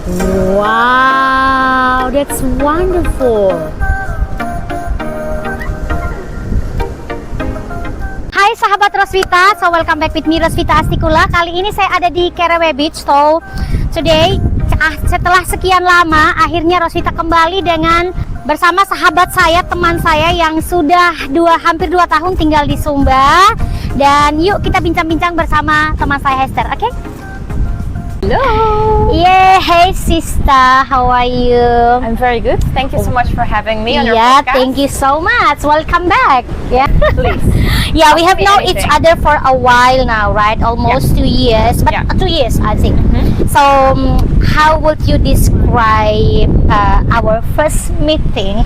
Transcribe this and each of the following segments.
Wow, that's wonderful. Hai sahabat Rosvita, so welcome back with me Rosvita Astikula. Kali ini saya ada di Kerewe Beach. So today, setelah sekian lama, akhirnya Rosvita kembali dengan bersama sahabat saya, teman saya yang sudah hampir 2 tahun tinggal di Sumba. Dan yuk kita bincang-bincang bersama teman saya Hester, oke? Hello. Yeah, hey sister, how are you? I'm very good. Thank you so much for having me on your Yeah, podcast. thank you so much. Welcome back. Yeah, Please. yeah, we have Ask me known each anything. other for a while now, right? Almost 2 years, but Yeah. 2 years I think. Mhm. So, how would you describe our first meeting?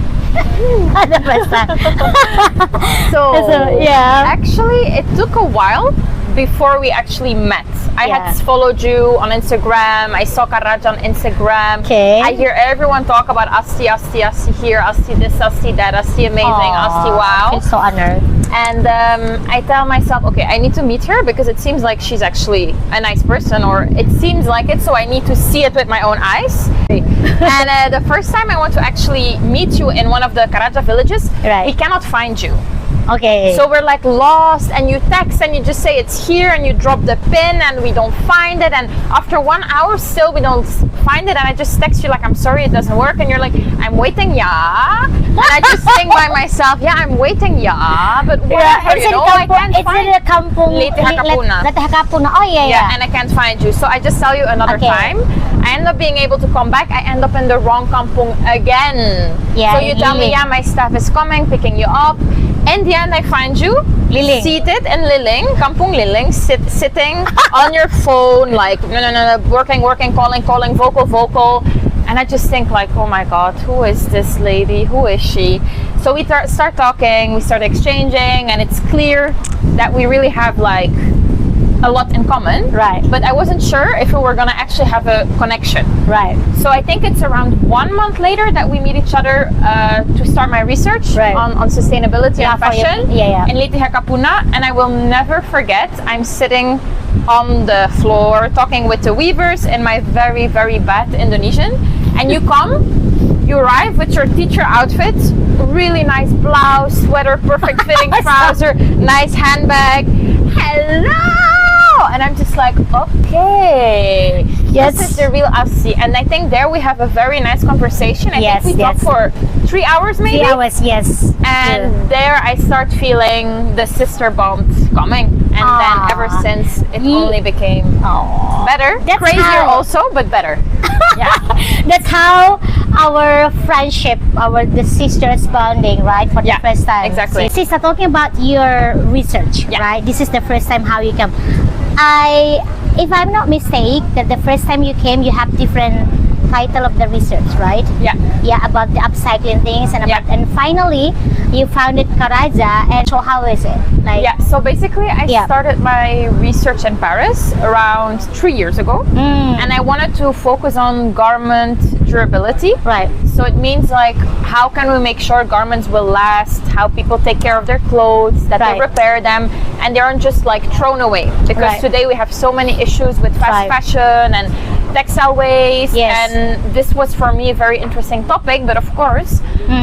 The first time. So, yeah. actually, it took a while before we actually met. I Yeah. had followed you on Instagram. I saw Karaj on Instagram. Okay. I hear everyone talk about Asti here, Asti this, Asti that, Asti amazing, Asti I wow. feel so honored. And I tell myself, okay, I need to meet her because it seems like she's actually a nice person, or it seems like it, so I need to see it with my own eyes. And the first time I want to actually meet you in one of the Karaja villages, Right. we cannot find you. Okay. So we're like lost, and you text and you just say it's here, and you drop the pin and we don't find it, and after 1 hour still we don't find it, and I just text you like, I'm sorry, it doesn't work, and you're like, I'm waiting, yeah. And I just think by myself, yeah, I'm waiting, yeah, but whatever, it's you in know, I can't it's find in the kampung Liti Hakapuna. Liti Hakapuna. Oh yeah, yeah, and I can't find you. So I just tell you another Okay. time. I end up being able to come back. I end up in the wrong kampung again. Yeah, so you tell me, Liling. yeah, my staff is coming, picking you up. In the end, I find you Liling. seated in Liling, Kampung Liling, sitting on your phone, like no, working, calling, vocal. And I just think like, oh my God, who is this lady? Who is she? So we start talking, we start exchanging, and it's clear that we really have like a lot in common. Right. But I wasn't sure if we were gonna actually have a connection. Right. So I think it's around 1 month later that we meet each other to start my research Right. on sustainability Yeah, and for your- fashion yeah. in Liti Hakapuna. And I will never forget, I'm sitting on the floor talking with the weavers in my very, very bad Indonesian. And you come, you arrive with your teacher outfit, really nice blouse, sweater, perfect fitting trouser, nice handbag. Hello! And I'm just like, okay, Yes. this is the real Asti. And I think there we have a very nice conversation. I Yes, think we talked yes. for 3 hours maybe. 3 hours, yes. And there I start feeling the sister bond coming. And then ever Aw. since it Ye- only became Oh. better. That's Crazier how- also, but better. Yeah. That's how our friendship, the sisters bonding, right? For the Yeah, first time. exactly. Sister, talking about your research, Yeah. right? This is the first time how you come. If I'm not mistaken, that the first time you came, you have different title of the research, right? Yeah. Yeah, about the upcycling things and about, Yeah. and finally you founded Karaja. And so how is it? Like, Yeah, so basically I Yeah. started my research in Paris around 3 years ago. Mm, And I wanted to focus on garment durability. right. So it means like, how can we make sure garments will last, how people take care of their clothes, that they Right. repair them, and they aren't just like thrown away. Because Right. today we have so many issues with fast Right. fashion and textile waste. Yes. And this was for me a very interesting topic. But of course,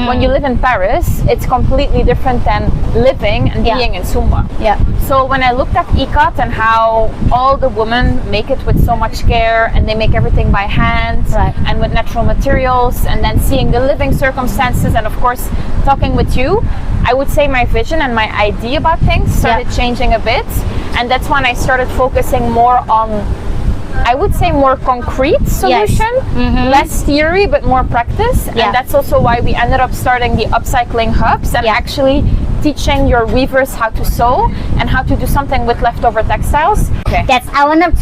when you live in Paris, it's completely different than living and Yeah. being in Sumba. Yeah. So when I looked at Ikat and how all the women make it with so much care, and they make everything by hand Right. and with natural materials, and then seeing the living circumstances, and of course talking with you, I would say my vision and my idea about things started changing a bit. And that's when I started focusing more on, I would say, more concrete solution, Mhm. less theory but more practice. Yeah. And that's also why we ended up starting the upcycling hubs and Yeah. actually teaching your weavers how to sew and how to do something with leftover textiles. Okay.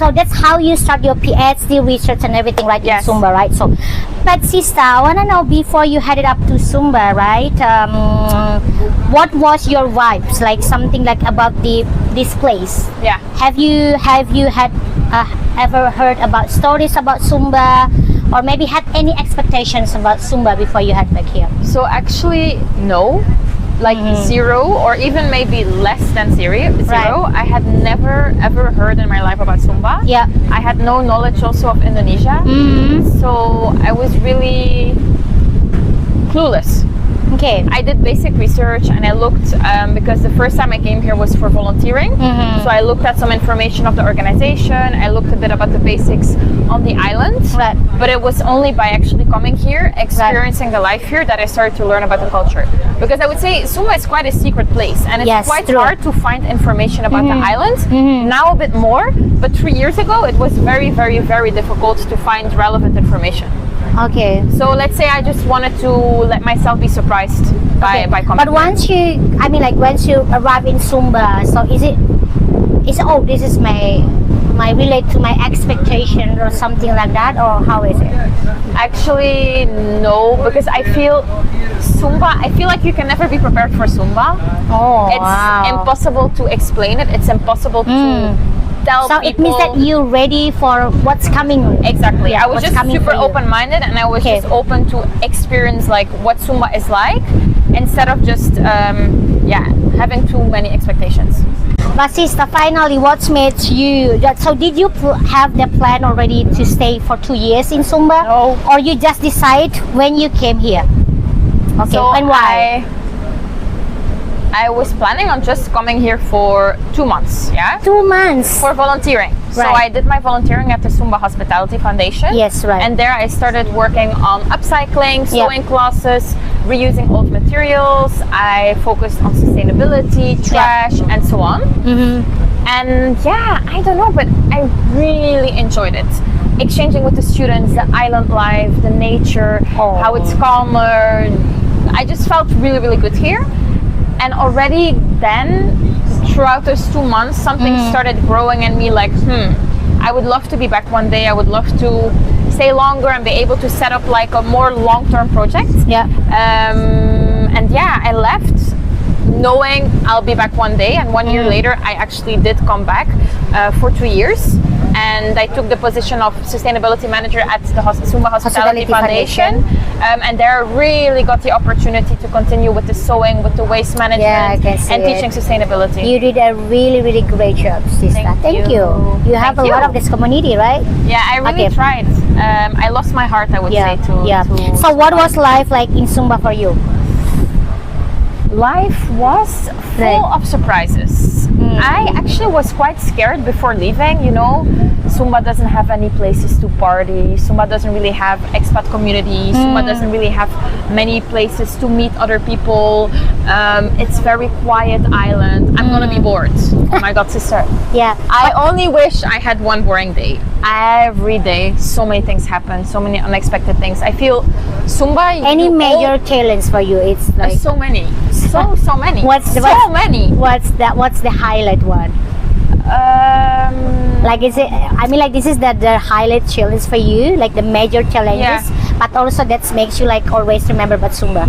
So that's how you start your PhD research and everything, right? Yes. In Sumba, right? So, but sister, I wanna know, before you headed up to Sumba, right? What was your vibes like? Something like about this place? Yeah. Have you had ever heard about stories about Sumba, or maybe had any expectations about Sumba before you head back here? So actually, no. like zero or even maybe less than zero. I had never ever heard in my life about Zumba. Yeah. I had no knowledge also of Indonesia. So I was really clueless. Okay. I did basic research and I looked because the first time I came here was for volunteering. So I looked at some information of the organization. I looked a bit about the basics on the island. Right. But it was only by actually coming here, experiencing the life here, that I started to learn about the culture. Because I would say Sumba is quite a secret place and it's Yes, quite true. hard to find information about the island. Now a bit more, but 3 years ago it was very, very, very difficult to find relevant information. Okay. So let's say I just wanted to let myself be surprised by coming. But once you, I mean, like once you arrive in Sumba, so is it oh, this is my relate to my expectation or something like that, or how is it? Actually, no, because I feel Zumba, I feel like you can never be prepared for Zumba. Oh, It's wow. impossible to explain it. It's impossible to tell So people. it means that you're ready for what's coming. Exactly. Yeah, I was what's just coming super for you. open-minded, and I was Okay. just open to experience like what Zumba is like, instead of just having too many expectations. But sister, finally, what made you? So did you have the plan already to stay for 2 years in Sumba? No. Or you just decide when you came here? Okay, So and why? I was planning on just coming here for 2 months, 2 months. for volunteering. So Right. I did my volunteering at the Zumba Hospitality Foundation. Yes, right. And there I started working on upcycling, Yeah. sewing classes, reusing old materials. I focused on sustainability, trash, and so on. And I don't know, but I really enjoyed it. Exchanging with the students, the island life, the nature, Oh. how it's calmer. I just felt really, really good here. And already then, throughout those 2 months, something started growing in me like, I would love to be back one day. I would love to stay longer and be able to set up like a more long-term project. Yeah. I left knowing I'll be back one day, and 1 year later I actually did come back for 2 years, and I took the position of sustainability manager at the Zumba Hospitality Foundation. And there I really got the opportunity to continue with the sewing, with the waste management, Yeah, I can see and it. teaching sustainability. You did a really, really great job, sister. Thank you. you. You have Thank a lot you. of this community, right? Yeah, I really Okay. tried. I lost my heart, I would say, to So what was life like in Sumba for you? Life was full Right. of surprises. I actually was quite scared before leaving. Sumba doesn't have any places to party. Sumba doesn't really have expat community. Sumba doesn't really have many places to meet other people. It's very quiet island. I'm gonna be bored. Oh my god, sister. Yeah. I only wish I had one boring day. Every day, so many things happen, so many unexpected things. I feel Sumba. Any major challenge for you? It's like so many, so many. What's the- so many? What's the highlight one? Like is it? I mean, like this is the highlight challenge for you, like the major challenges, but also that makes you like always remember about Sumba.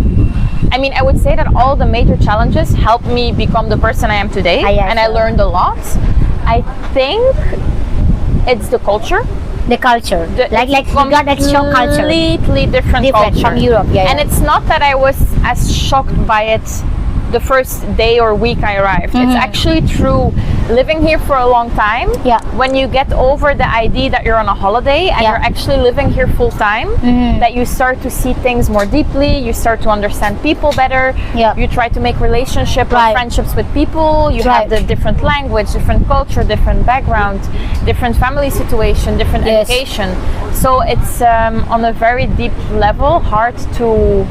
I mean, I would say that all the major challenges helped me become the person I am today, and I learned a lot. I think it's the culture. The culture, like It's you got that strong culture, completely different culture from Europe, And it's not that I was as shocked by it the first day or week I arrived. It's actually true. Living here for a long time, when you get over the idea that you're on a holiday and you're actually living here full time, that you start to see things more deeply, you start to understand people better, you try to make relationships or friendships with people, you have the different language, different culture, different background, different family situation, different education. So it's on a very deep level hard to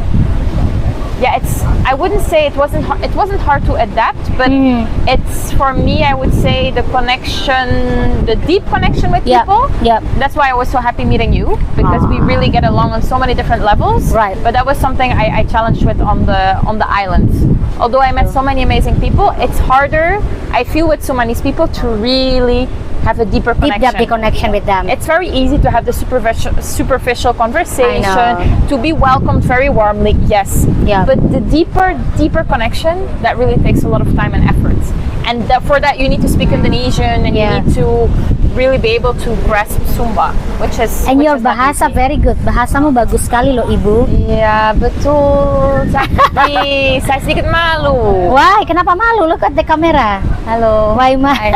I wouldn't say it wasn't hard to adapt, but it's, for me, I would say the connection, the deep connection with people. That's why I was so happy meeting you, because we really get along on so many different levels. Right. But that was something I challenged with on the island. Although I met so many amazing people, it's harder, I feel, with so many people to really have a deeper Deep connection. the connection with them. It's very easy to have the superficial conversation, know. to be welcomed very warmly, yes. Yeah. But the deeper connection, that really takes a lot of time and effort. And for that, you need to speak Indonesian, and Yeah. you need to really be able to grasp Sumba, which is. And which your is not bahasa easy. very good. Bahasamu bagus sekali loh, Ibu. Iya, betul. Tapi saya sedikit malu. Why? Kenapa malu? Look at the camera. Halo. Why ma? Hai.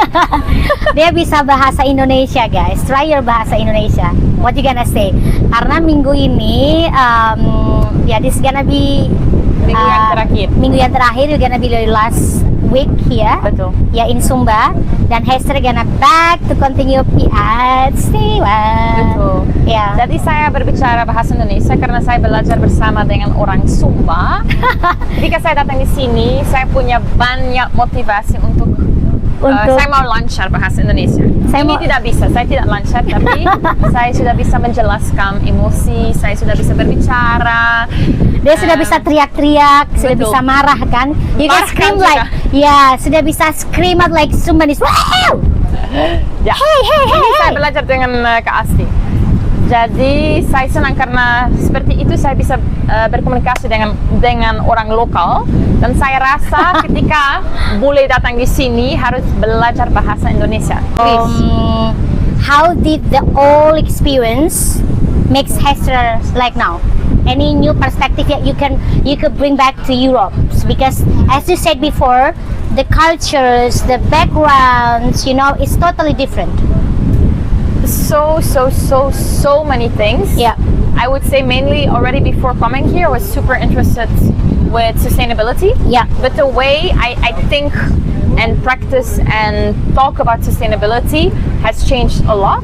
Dia bisa bahasa Indonesia, guys. Try your bahasa Indonesia. What you gonna say? Karena minggu ini, ya this gonna be Minggu yang terakhir. Minggu yang terakhir, you're gonna be the last week here. Betul. Ya in Sumba. Dan Hester gonna back to continue PhD. Betul. Ya. Jadi saya berbicara bahasa Indonesia karena saya belajar bersama dengan orang Sumba. Ketika saya datang di sini, saya punya banyak motivasi untuk saya mau lancar bahasa Indonesia. Ini tidak bisa, saya tidak lancar, tapi saya sudah bisa menjelaskan emosi, saya sudah bisa berbicara. Dia sudah bisa teriak-teriak, sudah betul. bisa marah kan? You can Marah scream juga. like, ya sudah bisa scream out like Sumbanese. Wow! Ya. Ini saya belajar dengan Kak Asti. Jadi saya senang karena seperti itu saya bisa berkomunikasi dengan orang lokal, dan saya rasa ketika boleh datang di sini harus belajar bahasa Indonesia. How did the old experience makes Hester like now? Any new perspective that you could bring back to Europe? Because as you said before, the cultures, the backgrounds, it's totally different. So many things. Yeah. I would say mainly already before coming here, I was super interested with sustainability. Yeah. But the way I think and practice and talk about sustainability has changed a lot.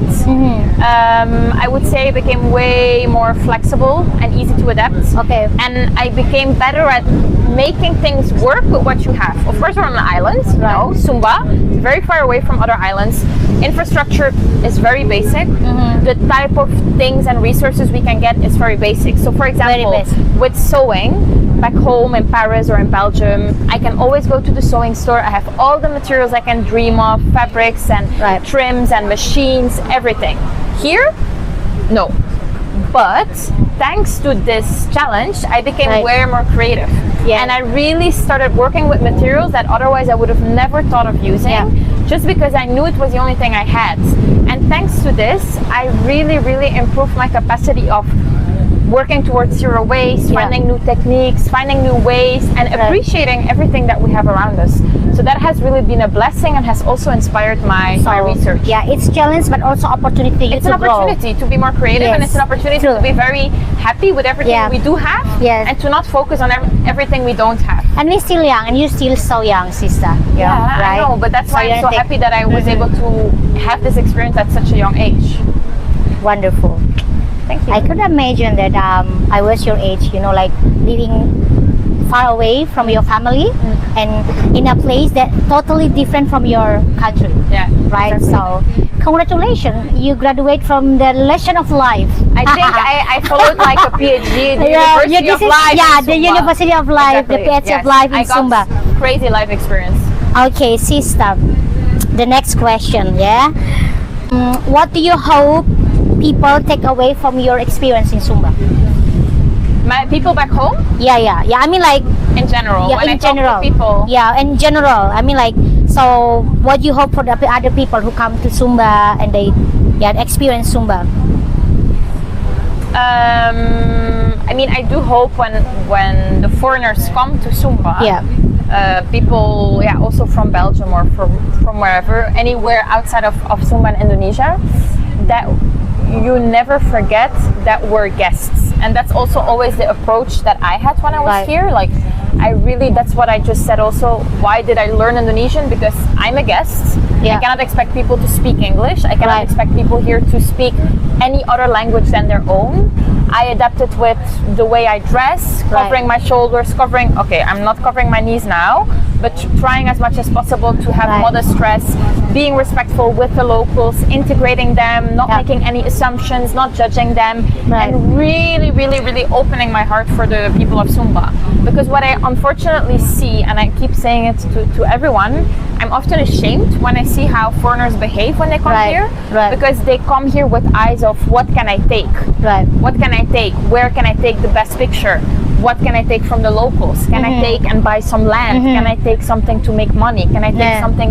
I would say I became way more flexible and easy to adapt. Okay. And I became better at making things work with what you have. Of course, we're on an island, Sumba, very far away from other islands. Infrastructure is very basic. The type of things and resources we can get is very basic. So, for example, with sewing, back home in Paris or in Belgium, I can always go to the sewing store. I have all the materials I can dream of, fabrics and trims and machines, everything. Here, no. But thanks to this challenge, I became way more creative. Yeah. And I really started working with materials that otherwise I would have never thought of using, just because I knew it was the only thing I had. And thanks to this, I really, really improved my capacity of working towards zero waste, finding new techniques, finding new ways, and appreciating everything that we have around us. So that has really been a blessing and has also inspired my research. Yeah, it's challenge but also opportunity. It's an opportunity to be more creative, and it's an opportunity to be very happy with everything we do have, and to not focus on everything we don't have. And we're still young, and you're still so young, sister. Yeah, right? I know, but that's why I'm so happy that I was able to have this experience at such a young age. Wonderful. Thank you. I could imagine that I was your age, like living far away from your family and in a place that totally different from your country. Yeah. Right? Exactly. So, congratulations. You graduate from the Lesson of Life. I think I followed like a PhD at the University of Life. Yeah, the University of Life, Exactly. the PhD of Life in Sumba. I got crazy life experience. Okay, sister. The next question, yeah? What do you hope people take away from your experience in Sumba? My people back home? Yeah. I mean, like in general. Yeah, when in I talk general. to people. Yeah, in general. I mean, like, so what do you hope for the other people who come to Sumba and they experience Sumba? I mean, I do hope when the foreigners come to Sumba, people, also from Belgium or from wherever, anywhere outside of Sumba and Indonesia, that you never forget that we're guests. And that's also always the approach that I had when I was here. Like, that's what I just said also. Why did I learn Indonesian? Because I'm a guest. I cannot expect people to speak English. I cannot expect people here to speak any other language than their own. I adapted with the way I dress, covering my shoulders, I'm not covering my knees now, but trying as much as possible to have Right. modest stress, being respectful with the locals, integrating them, not Yeah. making any assumptions, not judging them, Right. and really, really, really opening my heart for the people of Sumba. Because what I unfortunately see, and I keep saying it to everyone, I'm often ashamed when I see how foreigners behave when they come Right, here, right. because they come here with eyes of what can I take? Right. What can I take? Where can I take the best picture? What can I take from the locals? Can I take and buy some land? Can I take something to make money? Can I take Yeah. something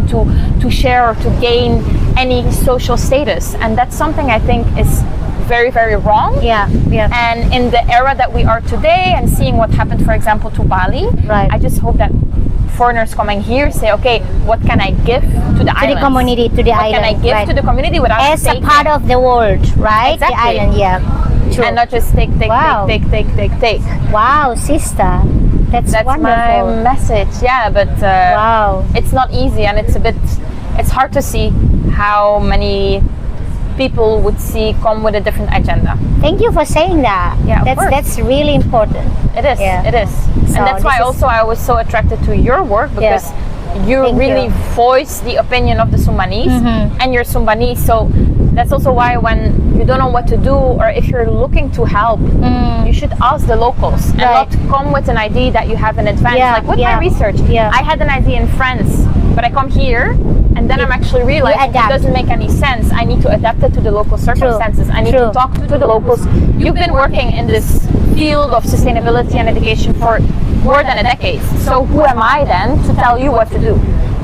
to share or to gain any social status? And that's something I think is very, very wrong. Yeah. Yeah. And in the era that we are today, and seeing what happened, for example, to Bali, Right. I just hope that foreigners coming here say, okay, what can I give to the To island? the community, to the What can I island. give right. to the community without As a taking? part of the world, right? The Exactly. island, yeah. True. And not just take, Wow. take. Wow, sister, that's That's my wonderful. message. Yeah, but Wow. it's not easy, and it's hard to see how many people would come with a different agenda. Thank you for saying that. Yeah, of course. That's really important. It is. Yeah. It is. So And that's why this is- also I was so attracted to your work, because you Thank really you. voice the opinion of the Sumbanese, and you're Sumbanese. So that's also why when you don't know what to do, or if you're looking to help, you should ask the locals and Right. not come with an idea that you have in advance. Yeah, Like with yeah, my research, yeah. I had an idea in France, but I come here and then I'm actually realizing it adapt. doesn't make any sense. I need to adapt it to the local circumstances. I need True. to talk to the locals. You've been working in this field of sustainability and education for more than a decade. So who am I then to tell you what to do?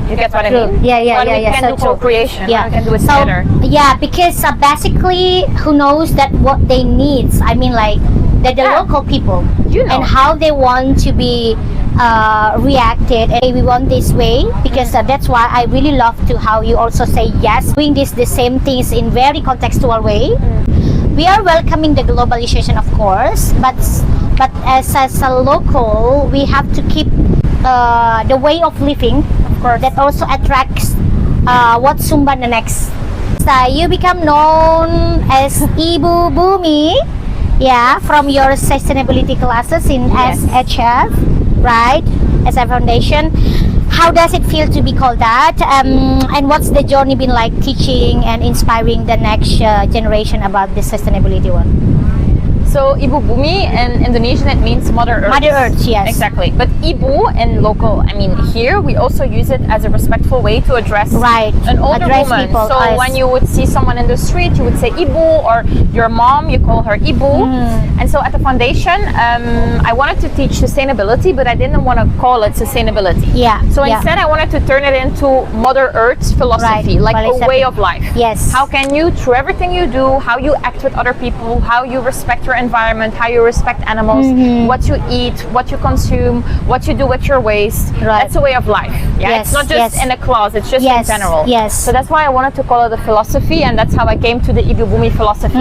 You get what I True. mean? Yeah, yeah, When yeah, we yeah. can So do true. co-creation. Yeah. When we can do it So together. yeah, because basically, who knows that what they need? I mean, like the Yeah. local people, You know. and how they want to be reacted. And we want this way because that's why I really love to how you also say yes, doing this the same things in very contextual way. We are welcoming the globalization, of course, but as a local, we have to keep the way of living, of course, that also attracts what Sumba the next. So you become known as Ibu Bumi, yeah, from your sustainability classes in Yes. SHF, right, as a foundation. How does it feel to be called that? And what's the journey been like teaching and inspiring the next generation about this sustainability one? So Ibu Bumi in Indonesian, it means Mother Earth. Mother Earth, yes. Exactly. But Ibu in local, I mean here we also use it as a respectful way to address Right. an older Address woman. people So as- when you would see someone in the street, you would say Ibu, or your mom, you call her Ibu. And so at the foundation, I wanted to teach sustainability, but I didn't want to call it sustainability. Yeah. So yeah. instead, I wanted to turn it into Mother Earth's philosophy, Right, like a philosophy. way of life. Yes. How can you, through everything you do, how you act with other people, how you respect your environment, how you respect animals, what you eat, what you consume, what you do with your waste. Right. That's a way of life. Yeah, Yes, it's not just yes. in a class; it's just Yes, in general. yes. So that's why I wanted to call it a philosophy, and that's how I came to the Ibu Bumi philosophy.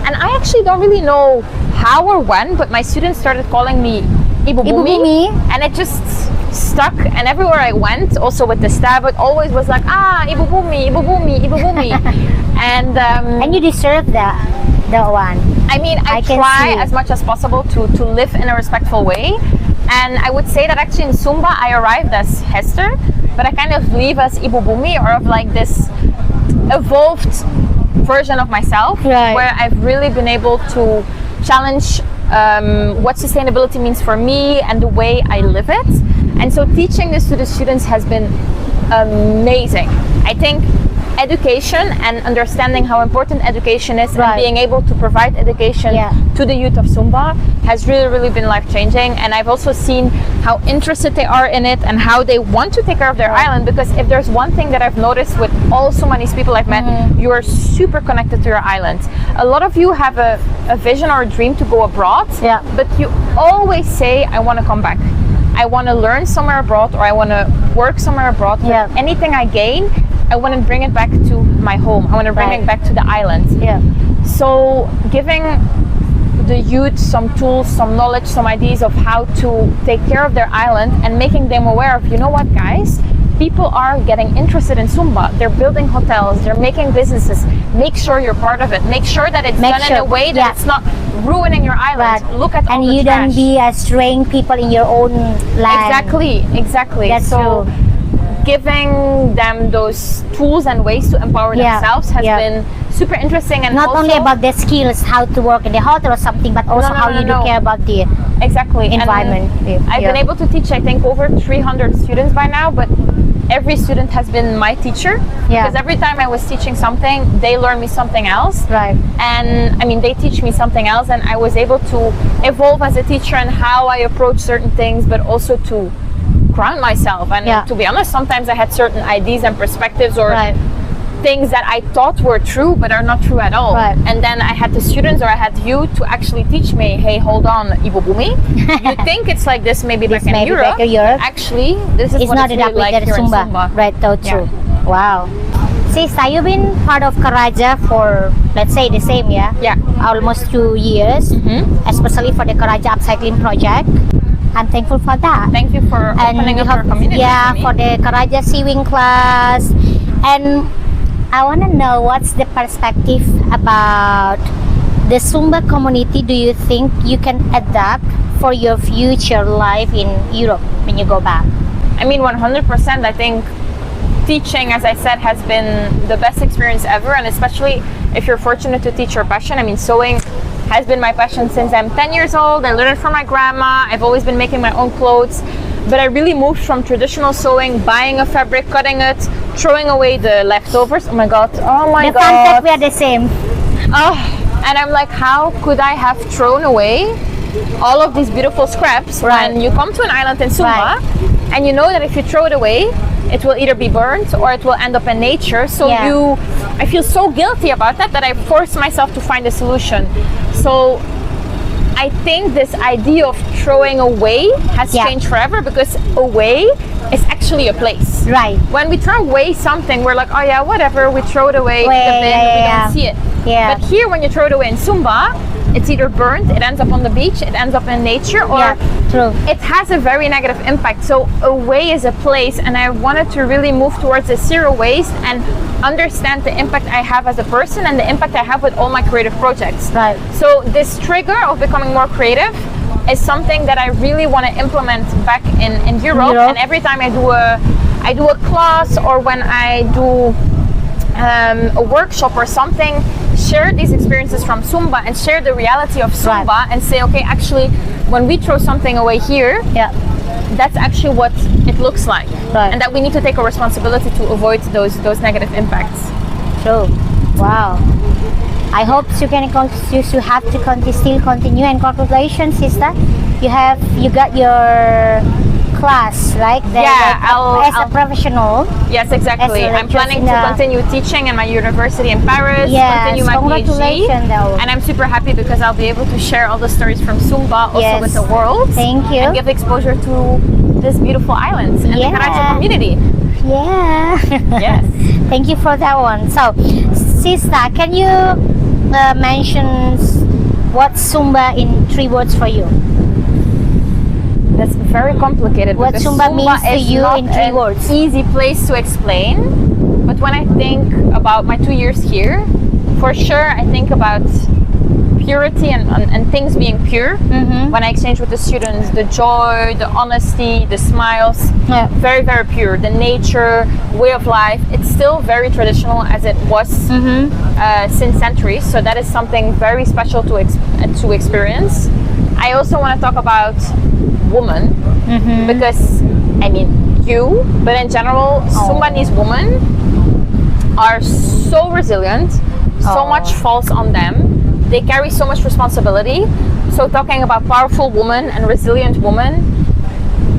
And I actually don't really know how or when, but my students started calling me Ibu Ibu Bumi. and it just stuck. And everywhere I went, also with the staff, it always was like, Ibu Bumi, Ibu Bumi, Ibu Bumi. And you deserve that, the one. I mean, I can try see. as much as possible to live in a respectful way. And I would say that actually in Sumba, I arrived as Hester, but I kind of leave as Ibu Bumi, or of like this evolved version of myself, Right. where I've really been able to challenge what sustainability means for me and the way I live it. And so teaching this to the students has been amazing. I think education and understanding how important education is, Right. and being able to provide education Yeah. to the youth of Sumba has really, really been life-changing. And I've also seen how interested they are in it and how they want to take care of their island, because if there's one thing that I've noticed with all Sudanese people I've met, you are super connected to your island. A lot of you have a vision or a dream to go abroad, Yeah. but you always say, I want to come back. I want to learn somewhere abroad, or I want to work somewhere abroad. But Yeah. anything I gain, I want to bring it back to my home. I want to bring Right. it back to the island. Yeah. So giving the youth some tools, some knowledge, some ideas of how to take care of their island, and making them aware of, you know what, guys, people are getting interested in Zumba. They're building hotels, they're making businesses. Make sure you're part of it. Make sure that it's Make done in sure, a way that yeah. it's not ruining your island. Right. Look at all And the you trash. don't be straying people in your own land. Exactly. That's so true. giving them those tools and ways to empower Yeah, themselves has yeah. been super interesting, and Not also, only about the skills, how to work in the hotel or something, but also how you do care about the exactly environment. And I've been able to teach, I think, over 300 students by now, but every student has been my teacher. Yeah. Because every time I was teaching something, they learn me something else. Right. And I mean, they teach me something else, and I was able to evolve as a teacher and how I approach certain things, but also to ground myself. And Yeah. to be honest, sometimes I had certain ideas and perspectives or Right. things that I thought were true but are not true at all. Right. And then I had the students, or I had you to actually teach me, hey, hold on, Ibu Bumi, you think it's like this maybe This back in may be Europe. back in Europe. Actually, this is It's what not it's that really like there here in Zumba. Right, so true. Yeah. Wow. Sista, you've been part of Karaja for, let's say, the same, yeah? Yeah. Almost 2 years, especially for the Karaja Upcycling Project. I'm thankful for that. Thank you for opening we up your community. Yeah, to me. for the Karaja sewing class. And I want to know what's the perspective about the Zumba community. Do you think you can adapt for your future life in Europe when you go back? I mean, 100%. I think teaching, as I said, has been the best experience ever, and especially if you're fortunate to teach your passion. I mean, sewing has been my passion since I'm 10 years old. I learned it from my grandma. I've always been making my own clothes, but I really moved from traditional sewing, buying a fabric, cutting it, throwing away the leftovers. Oh my god! The fun fact, we are the same. Oh, and I'm like, how could I have thrown away all of these beautiful scraps Right. when you come to an island in Sumba, Right. and you know that if you throw it away, it will either be burnt or it will end up in nature. So Yeah. I feel so guilty about that I force myself to find a solution. So I think this idea of throwing away has Yeah. changed forever, because away is actually a place. Right. When we throw away something, we're like, oh yeah, whatever, we throw it away in the bin, we don't see it. Yeah. But here, when you throw it away in Sumba, it's either burnt, it ends up on the beach, it ends up in nature, or Yeah, true. it has a very negative impact. So away is a place, and I wanted to really move towards a zero waste and understand the impact I have as a person and the impact I have with all my creative projects. Right. So this trigger of becoming more creative is something that I really want to implement back in Europe. Europe. And every time I do a class, or when I do a workshop or something, share these experiences from Zumba and share the reality of Zumba, Right. and say, okay, actually, when we throw something away here, Yeah. that's actually what it looks like, Right. and that we need to take a responsibility to avoid those negative impacts. True. Wow. I hope you can you have to still continue, and congratulations, sister. You got your class, right? Yeah, as a I'll- professional. Yes, exactly. As a I'm planning to lecturer. continue teaching in my university in Paris, Yes, continue my PhD, congratulations, though. and I'm super happy because I'll be able to share all the stories from Zumba also Yes. with the world. Thank you. And give exposure to this beautiful islands and Yeah. the Karachi community. Yeah. Yes. Thank you for that one. So, sister, can you mention what's Zumba in 3 words for you? That's very complicated. What because Zumba means to is you not in 3 an words. Easy place to explain. But when I think about my 2 years here, for sure I think about purity and things being pure. Mm-hmm. When I exchange with the students, the joy, the honesty, the smiles, Yeah. very, very pure. The nature, way of life, it's still very traditional as it was Mm-hmm. since centuries. So that is something very special to experience. I also want to talk about woman, Mm-hmm. because I mean you, but in general, Sumbanese women are so resilient. So Oh. much falls on them. They carry so much responsibility. So talking about powerful woman and resilient woman,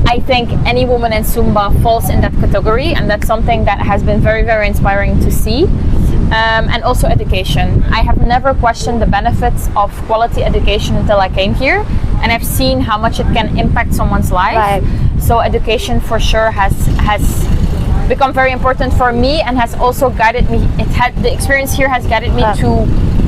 I think any woman in Zumba falls in that category, and that's something that has been very, very inspiring to see. And also education. I have never questioned the benefits of quality education until I came here, and I've seen how much it can impact someone's life. Right. So education for sure has become very important for me, and has also guided me. The experience here has guided me Right. to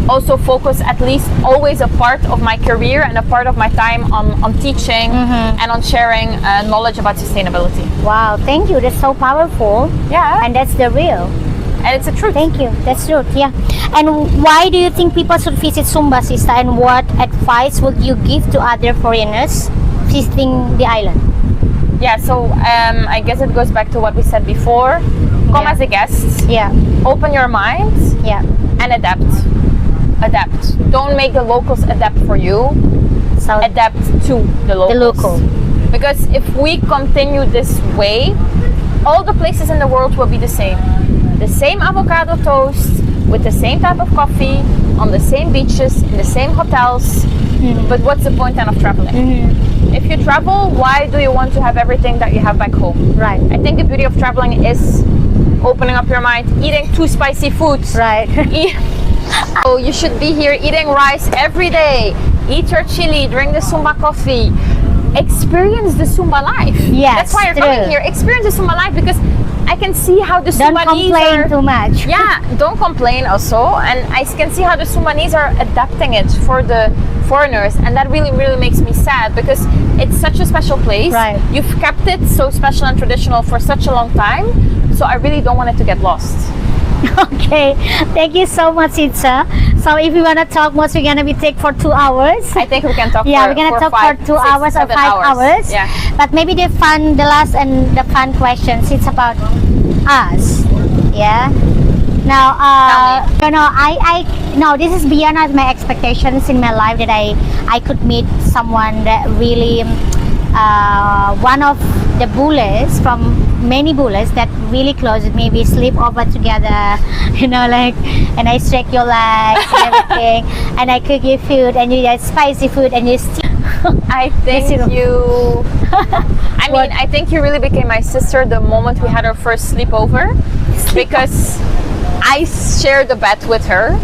also focus at least always a part of my career and a part of my time on teaching and on sharing knowledge about sustainability. Wow, thank you. That's so powerful. Yeah, And that's the real. and it's a truth. Thank you. That's true. Yeah. And why do you think people should visit Sumba, sister? And what advice would you give to other foreigners visiting the island? Yeah, so I guess it goes back to what we said before. Come Yeah. as a guest, Yeah. open your mind, Yeah. and adapt. Adapt. Don't make the locals adapt for you. So Adapt to the locals. local. Because if we continue this way, all the places in the world will be the same. The same avocado toast, with the same type of coffee, on the same beaches, in the same hotels. But what's the point then of traveling? If you travel, why do you want to have everything that you have back home? Right. I think the beauty of traveling is opening up your mind, eating too spicy foods. Right. So you should be here eating rice every day. Eat your chili, drink the Sumba coffee. Experience the Sumba life. Yes, That's why you're true. coming here. Experience the Sumba life because I can see how the Don't Sumbanese complain are. too much. Yeah, don't complain also. And I can see how the Sumbanese are adapting it for the foreigners. And that really, really makes me sad because it's such a special place. Right. You've kept it so special and traditional for such a long time. So I really don't want it to get lost. Okay. Thank you so much, Itza. So if we want to talk more, we're gonna be take for 2 hours. I think we can talk Yeah, for, we're gonna for talk five, for 2 6, hours or 7 5 hours. Yeah. But maybe the last and the fun questions. It's about us. Yeah. Now, Tell no, this is beyond my expectations in my life that I could meet someone that really, one of the bullets from many bullets that really close with me. We sleep over together, and I stretch your legs and everything, and I cook you food, and you get spicy food, and you still. I think Yes, you. I mean, I think you really became my sister the moment we had our first sleepover, because I shared the bed with her.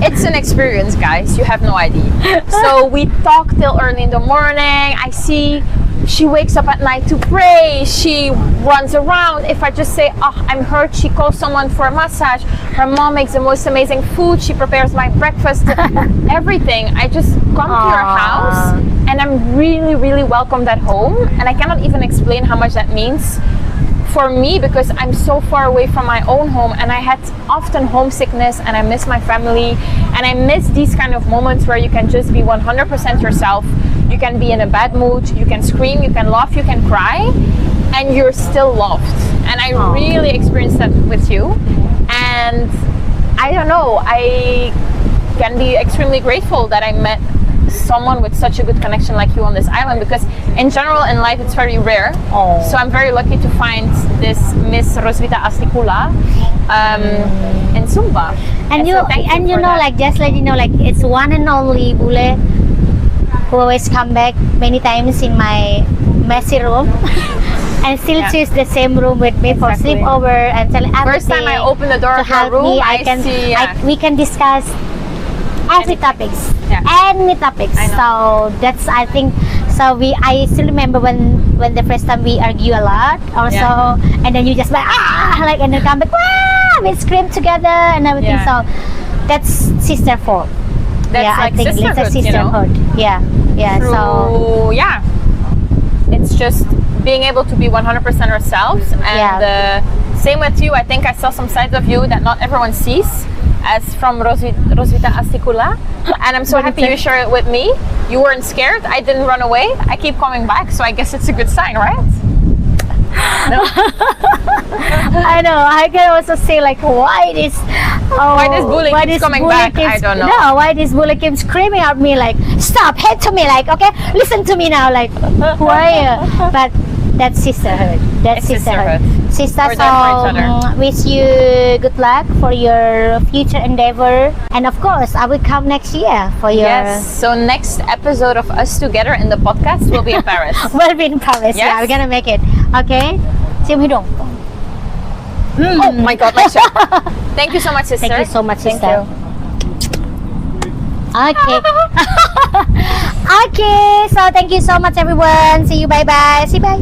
It's an experience, guys. You have no idea. So we talk till early in the morning. I see she wakes up at night to pray. She runs around. If I just say, "Oh, I'm hurt," she calls someone for a massage. Her mom makes the most amazing food. She prepares my breakfast. Everything. I just come to your Aww. house, and I'm really, really welcomed at home. And I cannot even explain how much that means for me, because I'm so far away from my own home, and I had often homesickness, and I miss my family, and I miss these kind of moments where you can just be 100% yourself. You can be in a bad mood, you can scream, you can laugh, you can cry, and you're still loved. And I really experienced that with you. And I don't know, I can be extremely grateful that I met someone with such a good connection like you on this island, because in general in life it's very rare. So I'm very lucky to find this Miss Rosvita Astikula in Sumba. And so thank you for know, that. like, just let you know, like, it's one and only bule who always come back many times in my messy room and still Yeah. choose the same room with me for Exactly. sleepover and tell everything. First time I open the door to of your help room, me, I see, we can discuss every topics, Yeah. any topics. I know. So that's, I think, so I still remember when the first time we argue a lot also, and then you just like and then come back, we scream together and everything. Yeah. So that's sisterhood. That's Yeah, like I think it's a sisterhood, you know? sisterhood. Yeah. So So yeah, it's just being able to be 100% ourselves, and same with you. I think I saw some sides of you that not everyone sees, as from Rosvita Astikula, and I'm so happy you share it with me. You weren't scared. I didn't run away. I keep coming back, so I guess it's a good sign, right? No? I know. I can also say, like, why this bully keeps coming back? I don't know. No, why this bully keeps screaming at me like, stop, head to me, like, okay, listen to me now, like, who are you? But that's sisterhood. That's It's sisterhood. Sister, We're there for each other. wish you good luck for your future endeavor, and of course, I will come next year for your. Yes. So next episode of us together in the podcast will be in Paris. We'll be in Paris. Yeah, Yes. we're gonna make it. Okay. Cium hidung. Oh my God, my show. Thank you so much, sister. Thank you so much, Thank sister. you. Okay. Okay. So thank you so much, everyone. See you. Bye bye. See you. Bye.